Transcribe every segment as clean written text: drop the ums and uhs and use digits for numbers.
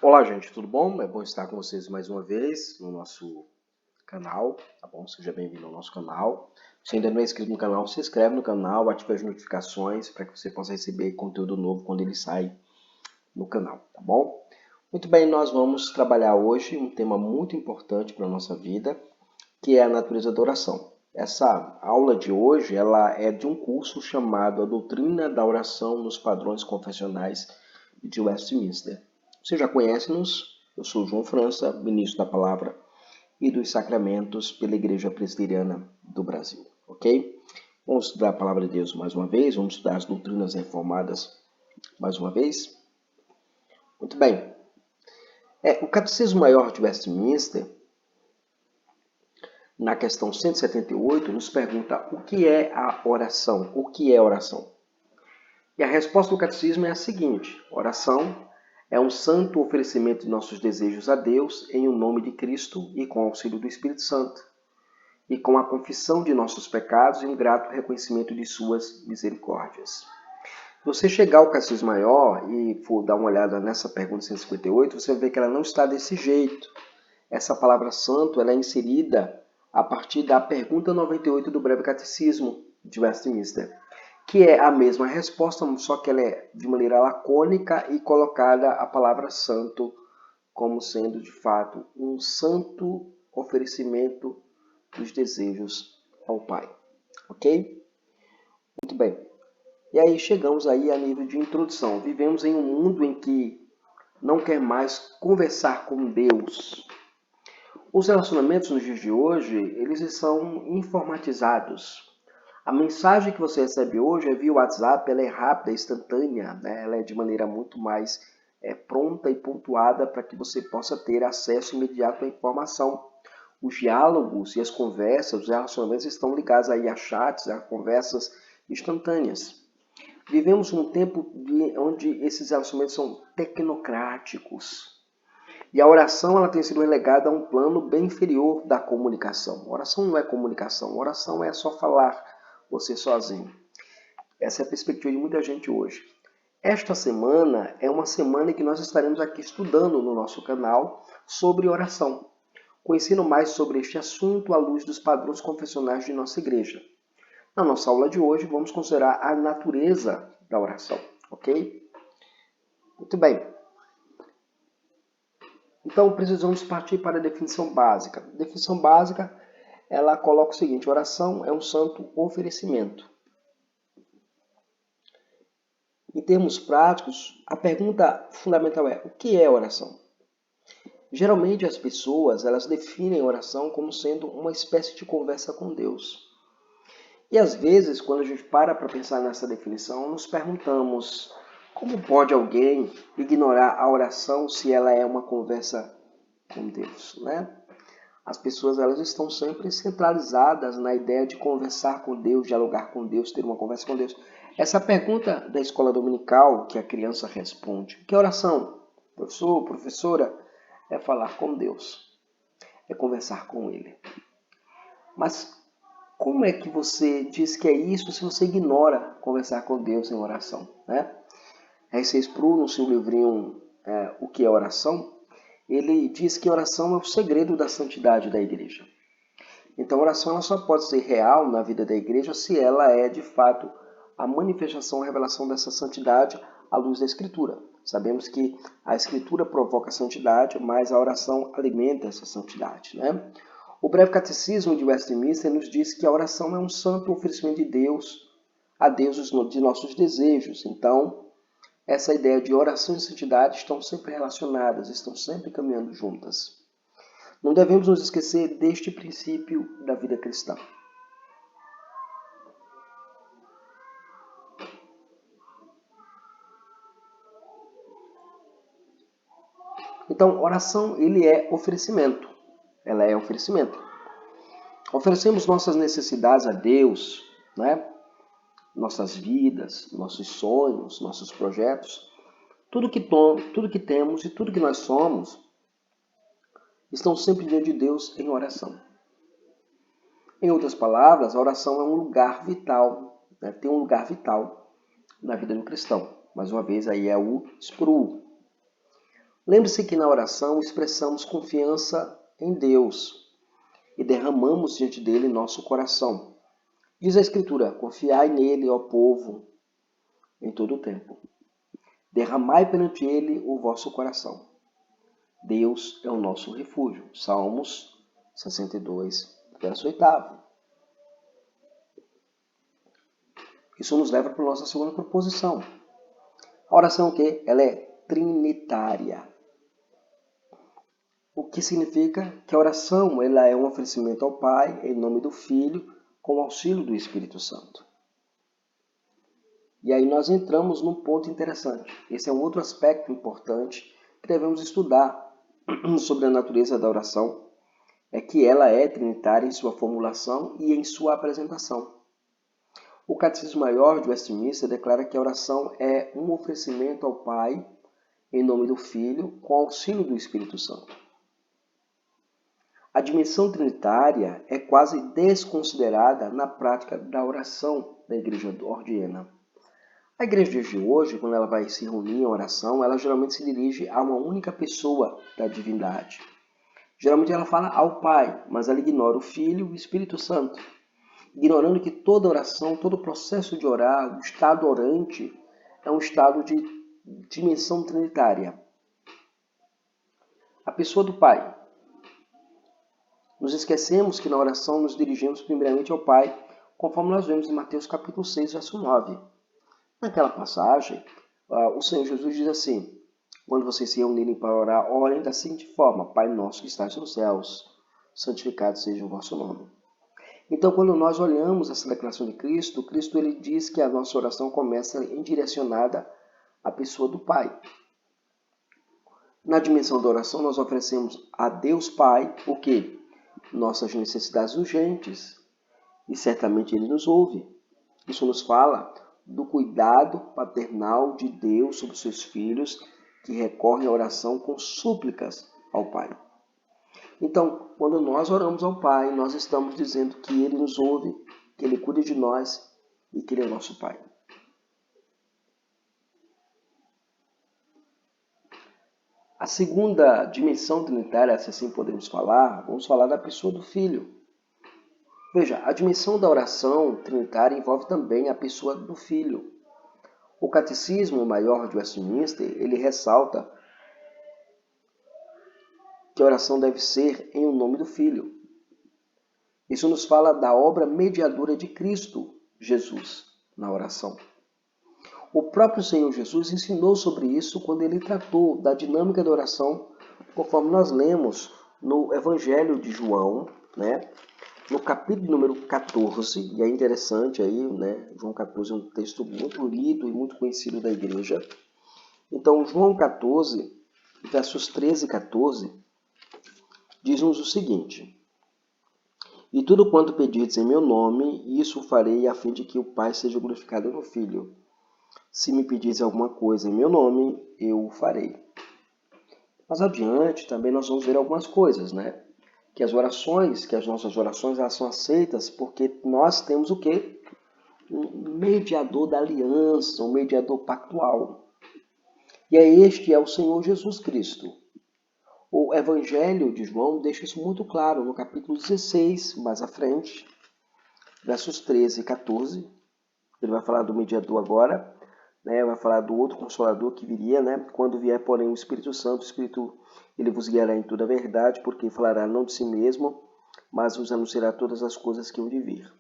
Olá, gente, tudo bom? É bom estar com vocês mais uma vez no nosso canal, tá bom? Seja bem-vindo ao nosso canal. Se ainda não é inscrito no canal, se inscreve no canal, ative as notificações para que você possa receber conteúdo novo quando ele sai no canal, tá bom? Muito bem, nós vamos trabalhar hoje um tema muito importante para a nossa vida, que é a natureza da oração. Essa aula de hoje ela é de um curso chamado A Doutrina da Oração nos Padrões Confessionais de Westminster. Você já conhece-nos? Eu sou João França, ministro da Palavra e dos Sacramentos pela Igreja Presbiteriana do Brasil, ok? Vamos estudar a Palavra de Deus mais uma vez, vamos estudar as doutrinas reformadas mais uma vez. Muito bem. O Catecismo Maior de Westminster, na questão 178, nos pergunta o que é a oração? O que é oração? E a resposta do Catecismo é a seguinte: oração é um santo oferecimento de nossos desejos a Deus em o nome de Cristo e com o auxílio do Espírito Santo, e com a confissão de nossos pecados e um grato reconhecimento de suas misericórdias. Se você chegar ao Catecismo Maior e for dar uma olhada nessa pergunta 158, você vai ver que ela não está desse jeito. Essa palavra santo ela é inserida a partir da pergunta 98 do Breve Catecismo de Westminster, que é a mesma resposta, só que ela é de maneira lacônica e colocada a palavra santo como sendo, de fato, um santo oferecimento dos desejos ao Pai. Ok? Muito bem. E aí chegamos aí a nível de introdução. Vivemos em um mundo em que não quer mais conversar com Deus. Os relacionamentos nos dias de hoje, eles são informatizados. A mensagem que você recebe hoje é via WhatsApp, ela é rápida, instantânea, né? Ela é de maneira muito mais pronta e pontuada para que você possa ter acesso imediato à informação. Os diálogos e as conversas, os relacionamentos estão ligados aí a chats, a conversas instantâneas. Vivemos num tempo onde esses relacionamentos são tecnocráticos. E a oração ela tem sido relegada a um plano bem inferior da comunicação. Oração não é comunicação, oração é só falar você sozinho. Essa é a perspectiva de muita gente hoje. Esta semana é uma semana em que nós estaremos aqui estudando no nosso canal sobre oração, conhecendo mais sobre este assunto à luz dos padrões confessionais de nossa igreja. Na nossa aula de hoje vamos considerar a natureza da oração, ok? Muito bem. Então, precisamos partir para a definição básica. A definição básica, ela coloca o seguinte: oração é um santo oferecimento. Em termos práticos, a pergunta fundamental é: o que é oração? Geralmente as pessoas, elas definem oração como sendo uma espécie de conversa com Deus. E às vezes, quando a gente para pensar nessa definição, nos perguntamos: como pode alguém ignorar a oração se ela é uma conversa com Deus, né? As pessoas elas estão sempre centralizadas na ideia de conversar com Deus, dialogar com Deus, ter uma conversa com Deus. Essa pergunta da escola dominical que a criança responde: que oração? Professor, professora, é falar com Deus, é conversar com Ele. Mas como é que você diz que é isso se você ignora conversar com Deus em oração, né? R.C. Sproul, no seu livrinho O que é oração, ele diz que oração é o segredo da santidade da igreja. Então, a oração ela só pode ser real na vida da igreja se ela é, de fato, a manifestação, a revelação dessa santidade à luz da Escritura. Sabemos que a Escritura provoca a santidade, mas a oração alimenta essa santidade, né? O Breve Catecismo de Westminster nos diz que a oração é um santo oferecimento de Deus a Deus de nossos desejos. Então, essa ideia de oração e santidade estão sempre relacionadas, estão sempre caminhando juntas. Não devemos nos esquecer deste princípio da vida cristã. Então, oração ele é oferecimento. Ela é oferecimento. Oferecemos nossas necessidades a Deus, né? Nossas vidas, nossos sonhos, nossos projetos. Tudo que temos e tudo que nós somos estão sempre diante de Deus em oração. Em outras palavras, a oração é um lugar vital, né? Tem um lugar vital na vida do cristão. Mais uma vez, aí é o Sproul. Lembre-se que na oração expressamos confiança em Deus e derramamos diante dele nosso coração. Diz a Escritura: confiai nele, ó povo, em todo o tempo. Derramai perante ele o vosso coração. Deus é o nosso refúgio. Salmos 62, verso 8. Isso nos leva para a nossa segunda proposição. A oração o quê? Ela é trinitária. O que significa que a oração ela é um oferecimento ao Pai, em nome do Filho, com o auxílio do Espírito Santo. E aí nós entramos num ponto interessante. Esse é um outro aspecto importante que devemos estudar sobre a natureza da oração, é que ela é trinitária em sua formulação e em sua apresentação. O Catecismo Maior de Westminster declara que a oração é um oferecimento ao Pai, em nome do Filho, com auxílio do Espírito Santo. A dimensão trinitária é quase desconsiderada na prática da oração da Igreja ordiana. A igreja de hoje, quando ela vai se reunir em oração, ela geralmente se dirige a uma única pessoa da divindade. Geralmente ela fala ao Pai, mas ela ignora o Filho e o Espírito Santo, ignorando que toda oração, todo processo de orar, o estado orante, é um estado de dimensão trinitária. A pessoa do Pai. Nos esquecemos que na oração nos dirigimos primeiramente ao Pai, conforme nós vemos em Mateus capítulo 6, verso 9. Naquela passagem, o Senhor Jesus diz assim: quando vocês se reunirem para orar, orem da seguinte forma: Pai nosso que estás nos céus, santificado seja o vosso nome. Então, quando nós olhamos essa declaração de Cristo, Cristo ele diz que a nossa oração começa direcionada à pessoa do Pai. Na dimensão da oração, nós oferecemos a Deus Pai o quê? Nossas necessidades urgentes. E certamente Ele nos ouve. Isso nos fala do cuidado paternal de Deus sobre seus filhos que recorrem à oração com súplicas ao Pai. Então, quando nós oramos ao Pai, nós estamos dizendo que Ele nos ouve, que Ele cuida de nós e que Ele é nosso Pai. A segunda dimensão trinitária, se assim podemos falar, vamos falar da pessoa do Filho. Veja, a dimensão da oração trinitária envolve também a pessoa do Filho. O Catecismo Maior de Westminster, ele ressalta que a oração deve ser em o nome do Filho. Isso nos fala da obra mediadora de Cristo, Jesus, na oração. O próprio Senhor Jesus ensinou sobre isso quando ele tratou da dinâmica da oração, conforme nós lemos no Evangelho de João, no capítulo número 14, e é interessante aí, João 14 é um texto muito lido e muito conhecido da igreja. Então, João 14, versos 13 e 14, diz-nos o seguinte: E tudo quanto pedirdes em meu nome, isso farei a fim de que o Pai seja glorificado no Filho. Se me pedires alguma coisa em meu nome, eu o farei. Mais adiante, também nós vamos ver algumas coisas, Que as nossas orações, elas são aceitas porque nós temos o quê? Um mediador da aliança, um mediador pactual. E este é o Senhor Jesus Cristo. O Evangelho de João deixa isso muito claro no capítulo 16, mais à frente, versos 13 e 14. Ele vai falar do mediador agora, vai falar do outro Consolador que viria, Quando vier, porém, o Espírito Santo, o Espírito, ele vos guiará em toda a verdade, porque falará não de si mesmo, mas vos anunciará todas as coisas que hão de vir.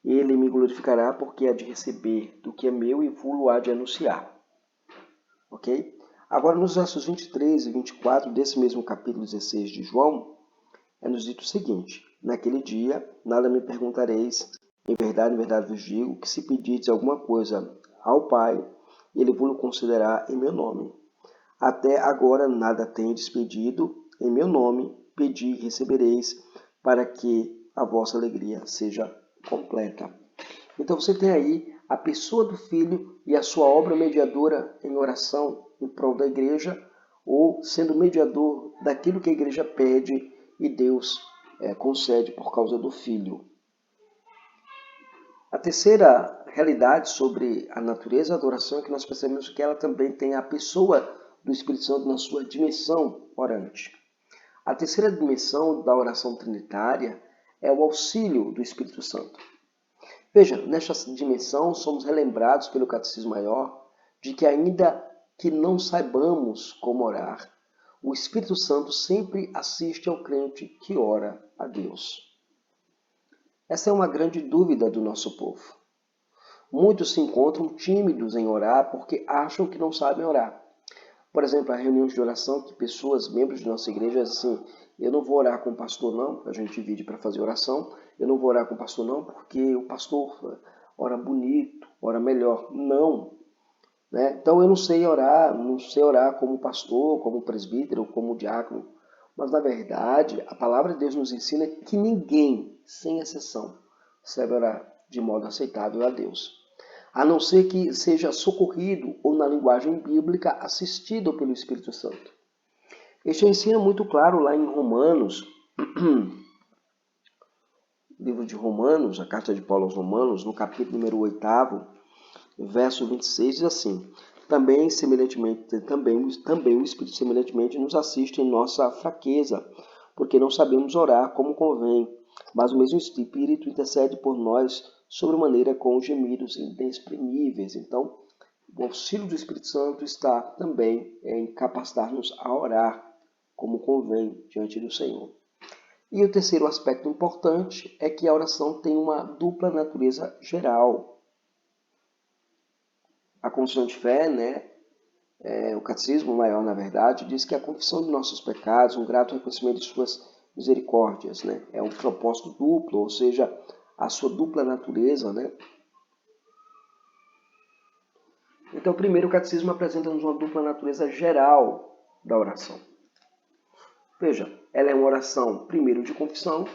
Ele me glorificará, porque há de receber do que é meu e vou-lo há de anunciar. Ok? Agora, nos versos 23 e 24 desse mesmo capítulo 16 de João, é nos dito o seguinte: Naquele dia, nada me perguntareis, em verdade vos digo, que se pedirdes alguma coisa ao Pai, ele vos concederá em meu nome. Até agora nada tendes pedido em meu nome, pedi e recebereis, para que a vossa alegria seja completa. Então você tem aí a pessoa do Filho e a sua obra mediadora em oração em prol da igreja, ou sendo mediador daquilo que a igreja pede e Deus concede por causa do Filho. A terceira realidade sobre a natureza da oração é que nós percebemos que ela também tem a pessoa do Espírito Santo na sua dimensão orante. A terceira dimensão da oração trinitária é o auxílio do Espírito Santo. Veja, nesta dimensão somos relembrados pelo Catecismo Maior de que ainda que não saibamos como orar, o Espírito Santo sempre assiste ao crente que ora a Deus. Essa é uma grande dúvida do nosso povo. Muitos se encontram tímidos em orar porque acham que não sabem orar. Por exemplo, há reuniões de oração que pessoas, membros de nossa igreja, dizem assim: eu não vou orar com o pastor não, a gente divide para fazer oração, eu não vou orar com o pastor não porque o pastor ora bonito, ora melhor. Não. Né? Então eu não sei orar como pastor, como presbítero, como diácono. Mas na verdade, a palavra de Deus nos ensina que ninguém, sem exceção, sabe orar de modo aceitável a Deus. A não ser que seja socorrido ou, na linguagem bíblica, assistido pelo Espírito Santo. Este ensino é muito claro lá em Romanos, livro de Romanos, a carta de Paulo aos Romanos, no capítulo número 8, verso 26, diz assim: também o Espírito semelhantemente nos assiste em nossa fraqueza, porque não sabemos orar como convém, mas o mesmo Espírito intercede por nós sobremaneira com gemidos inexprimíveis. Então, o auxílio do Espírito Santo está também em capacitar-nos a orar como convém diante do Senhor. E o terceiro aspecto importante é que a oração tem uma dupla natureza geral. A confissão de fé, o Catecismo Maior, na verdade, diz que a confissão de nossos pecados, um grato reconhecimento de suas misericórdias, é um propósito duplo, ou seja, a sua dupla natureza, Então, primeiro, o Catecismo apresenta-nos uma dupla natureza geral da oração. Veja, ela é uma oração, primeiro, de confissão,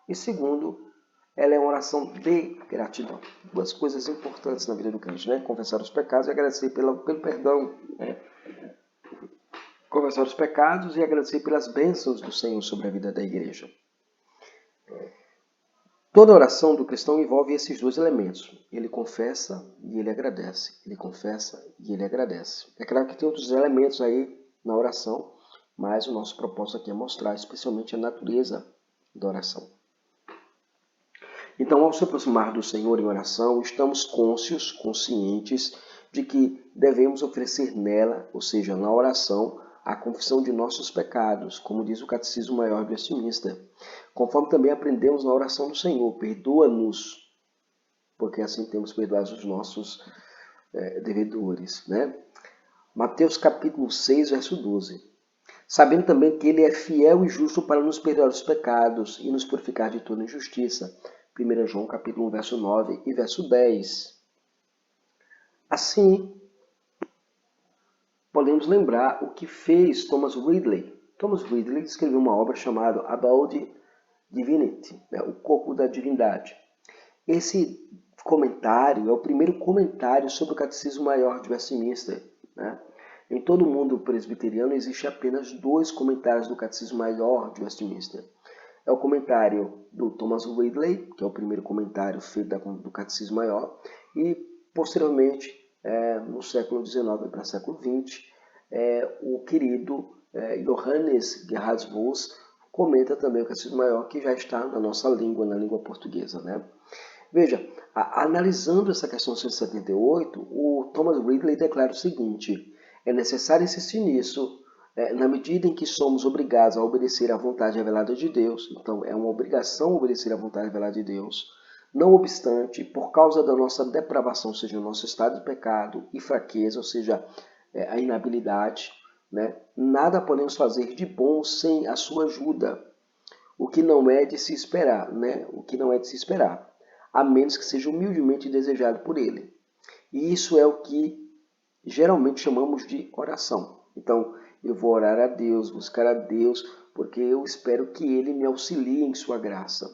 e segundo, ela é uma oração de gratidão. Duas coisas importantes na vida do crente, Confessar os pecados e agradecer pelo perdão, Confessar os pecados e agradecer pelas bênçãos do Senhor sobre a vida da igreja. Toda oração do cristão envolve esses dois elementos. Ele confessa e ele agradece. Ele confessa e ele agradece. É claro que tem outros elementos aí na oração, mas o nosso propósito aqui é mostrar especialmente a natureza da oração. Então, ao se aproximar do Senhor em oração, estamos conscientes de que devemos oferecer nela, ou seja, na oração, a confissão de nossos pecados, como diz o Catecismo Maior de Westminster. Conforme também aprendemos na oração do Senhor, perdoa-nos, porque assim temos perdoado os nossos devedores. Mateus capítulo 6, verso 12. Sabendo também que Ele é fiel e justo para nos perdoar os pecados e nos purificar de toda injustiça. 1 João capítulo 1, verso 9 e verso 10. Assim, podemos lembrar o que fez Thomas Ridley. Thomas Ridley escreveu uma obra chamada About Divinity, o corpo da divindade. Esse comentário é o primeiro comentário sobre o Catecismo Maior de Westminster. Em todo o mundo presbiteriano existe apenas 2 comentários do Catecismo Maior de Westminster. É o comentário do Thomas Ridley, que é o primeiro comentário feito do Catecismo Maior, e posteriormente, no século XIX para o século XX, o querido Johannes Gerhard Voss comenta também o Catecismo Maior, que já está na nossa língua, na língua portuguesa. Veja, analisando essa questão 178, o Thomas Ridley declara o seguinte: é necessário insistir nisso, na medida em que somos obrigados a obedecer à vontade revelada de Deus. Então, é uma obrigação obedecer à vontade revelada de Deus. Não obstante, por causa da nossa depravação, ou seja, o nosso estado de pecado e fraqueza, ou seja, a inabilidade, nada podemos fazer de bom sem a sua ajuda, o que não é de se esperar, o que não é de se esperar, a menos que seja humildemente desejado por Ele. E isso é o que geralmente chamamos de oração. Então, eu vou orar a Deus, buscar a Deus, porque eu espero que Ele me auxilie em sua graça.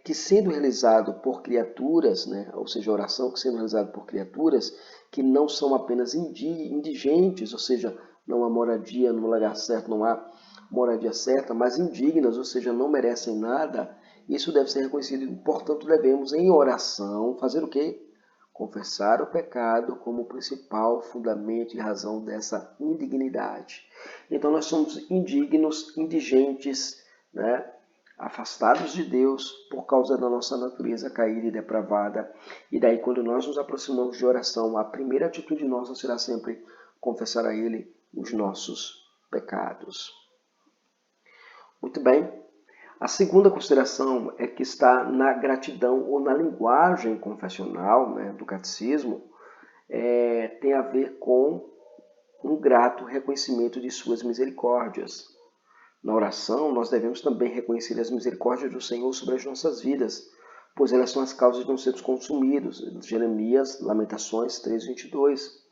Que sendo realizado por criaturas, ou seja, a oração que sendo realizada por criaturas que não são apenas indigentes, ou seja, não há moradia no lugar certo, não há moradia certa, mas indignas, ou seja, não merecem nada, isso deve ser reconhecido. Portanto, devemos, em oração, fazer o quê? confessar o pecado como o principal fundamento e razão dessa indignidade. Então nós somos indignos, indigentes, né? Afastados de Deus por causa da nossa natureza caída e depravada. E daí, quando nós nos aproximamos de oração, a primeira atitude nossa será sempre confessar a Ele os nossos pecados. Muito bem. A segunda consideração é que está na gratidão ou na linguagem confessional, né, do catecismo, tem a ver com um grato reconhecimento de suas misericórdias. Na oração, nós devemos também reconhecer as misericórdias do Senhor sobre as nossas vidas, pois elas são as causas de não sermos consumidos. Jeremias, Lamentações 3:22.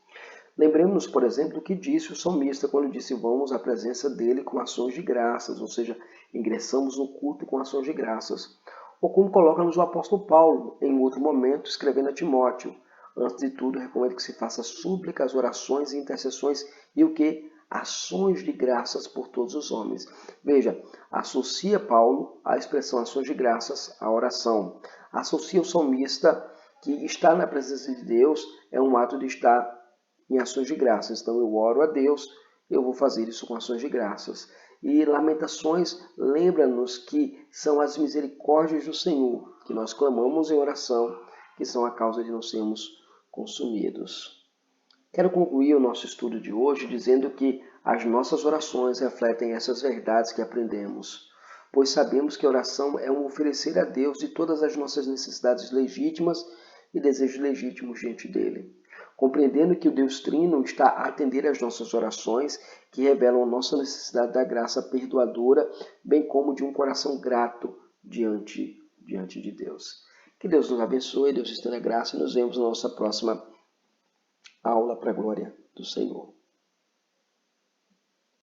Lembremos-nos, por exemplo, do que disse o salmista quando disse: vamos à presença dele com ações de graças, ou seja, ingressamos no culto com ações de graças. Ou como coloca-nos o apóstolo Paulo, em outro momento, escrevendo a Timóteo: antes de tudo, recomendo que se faça súplicas, orações e intercessões e o que? Ações de graças por todos os homens. Veja, associa Paulo a expressão ações de graças à oração. Associa o salmista que estar na presença de Deus é um ato de estar em ações de graças. Então eu oro a Deus, eu vou fazer isso com ações de graças. E Lamentações lembra-nos que são as misericórdias do Senhor que nós clamamos em oração, que são a causa de não sermos consumidos. Quero concluir o nosso estudo de hoje dizendo que as nossas orações refletem essas verdades que aprendemos, pois sabemos que a oração é um oferecer a Deus de todas as nossas necessidades legítimas e desejos legítimos diante dele. Compreendendo que o Deus Trino está a atender às nossas orações, que revelam a nossa necessidade da graça perdoadora, bem como de um coração grato diante de Deus. Que Deus nos abençoe, Deus esteja na graça e nos vemos na nossa próxima aula para a glória do Senhor.